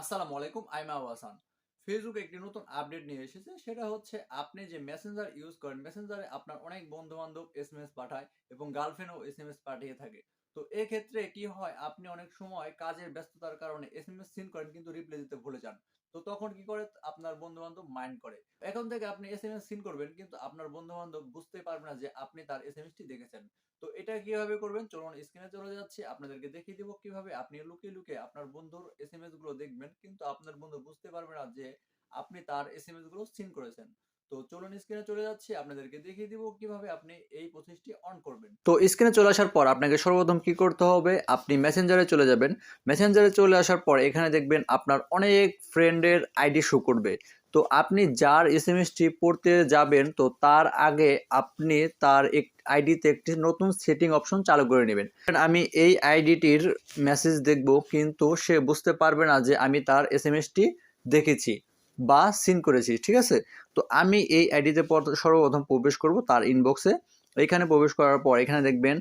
আসসালামু আলাইকুম, I'm Abu Hasan. Facebook একটি নতুন আপডেট নিয়ে এসেছে। সেটা হচ্ছে আপনি যে মেসেঞ্জার ইউজ করেন, মেসেঞ্জারে আপনার অনেক বন্ধু-বান্ধব এসএমএস পাঠায় এবং গার্লফ্রেন্ডও এসএমএস পাঠিয়ে থাকে। তো এক্ষেত্রে কি হয়, আপনি অনেক সময় কাজের ব্যস্ততার কারণে এসএমএস সিন করেন কিন্তু রিপ্লাই দিতে ভুলে যান। তো তখন কি করে আপনার বন্ধু-বান্ধব মাইন্ড করে। এখন থেকে আপনি এসএমএস সিন করবেন কিন্তু আপনার বন্ধু-বান্ধব বুঝতেই পারবে না যে আপনি তার এসএমএসটি দেখেছেন। তো এটা কিভাবে করবেন চলুন স্ক্রিনে চলে যাচ্ছি। আপনাদেরকে দেখিয়ে দিব কিভাবে আপনি লুকিয়ে, লুকিয়ে আপনার বন্ধুর এসএমএস গুলো দেখবেন কিন্তু আপনার বন্ধু বুঝতে পারবে না যে আপনি তার এসএমএস গুলো সিন করেছেন। তো চলুন স্ক্রিনে চলে যাচ্ছি। আপনাদেরকে দেখিয়ে দিব কিভাবে আপনি এই প্রসেসটি অন করবেন। তো স্ক্রিনে চলে আসার পর আপনাকে সর্বপ্রথম কি করতে হবে, আপনি মেসেঞ্জারে চলে যাবেন। মেসেঞ্জারে চলে আসার পর এখানে দেখবেন আপনার অনেক ফ্রেন্ডের আইডি শো করবে। তো আপনি যার এসএমএসটি পড়তে যাবেন তো তার আগে আপনি তার আইডিতে একটি নতুন সেটিং অপশন চালু করে নেবেন। আমি এই আইডিটির মেসেজ দেখব কিন্তু সে বুঝতে পারবে না যে আমি তার এসএমএসটি দেখেছি বা সিন করেছি, ঠিক আছে? তো আমি এই আইডিতে সর্বপ্রথম প্রবেশ করব তার ইনবক্সে। এখানে প্রবেশ করার পর এখানে দেখবেন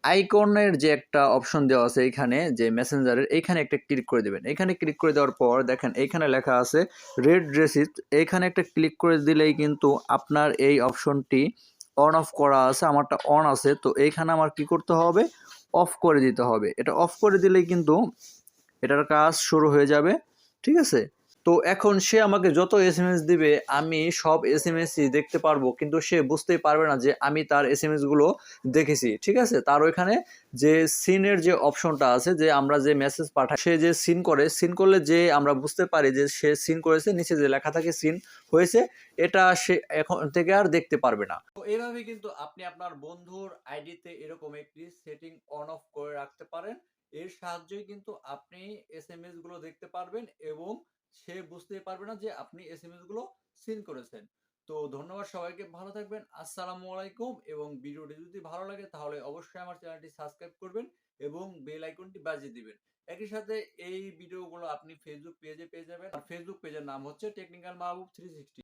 আইকনের যে একটা অপশন দেওয়া আছে, এখানে যে মেসেঞ্জারের এইখানে একটা ক্লিক করে দেবেন। এখানে ক্লিক করে দেওয়ার পর দেখেন এইখানে লেখা আছে রেড রেসিপ্ট। এইখানে একটা ক্লিক করে দিলেই কিন্তু আপনার এই অপশনটি অন অফ করা আছে, আমারটা অন আছে। তো এইখানে আমার কি করতে হবে, অফ করে দিতে হবে। এটা অফ করে দিলেই কিন্তু এটার কাজ শুরু হয়ে যাবে, ঠিক আছে? তো এখন সে আমাকে যত এসএমএস দিবে আমি সব এসএমএসই দেখতে পারবো কিন্তু সে বুঝতেই পারবে না যে আমি তার এসএমএস গুলো দেখেছি, ঠিক আছে? তার ওইখানে যে সিনের যে অপশনটা আছে, যে আমরা যে মেসেজ পাঠাই সে যে সিন করে, সিন করলে যে আমরা বুঝতে পারি যে সে সিন করেছে, নিচে যে লেখা থাকে সিন হয়েছে, এটা সে এখন থেকে আর দেখতে পারবে না। তো এইভাবে কিন্তু আপনি আপনার বন্ধুর আইডিতে এরকম একটি সেটিং অন অফ করে রাখতে পারেন। এর সাহায্যেই কিন্তু আপনি এসএমএস গুলো দেখতে পারবেন এবং সে বুঝতেই পারবে না যে আপনি এসএমএস গুলো সিন করেছেন। তো ধন্যবাদ সবাইকে, ভালো থাকবেন। আসসালামু আলাইকুম। এবং ভিডিওটি যদি ভালো লাগে তাহলে অবশ্যই আমার চ্যানেলটি সাবস্ক্রাইব করবেন এবং বেল আইকনটি বাজিয়ে দিবেন। একই সাথে এই ভিডিওগুলো আপনি ফেসবুক পেজে পেয়ে যাবেন। আর ফেসবুক পেজের নাম হচ্ছে টেকনিক্যাল মাহবুব 360।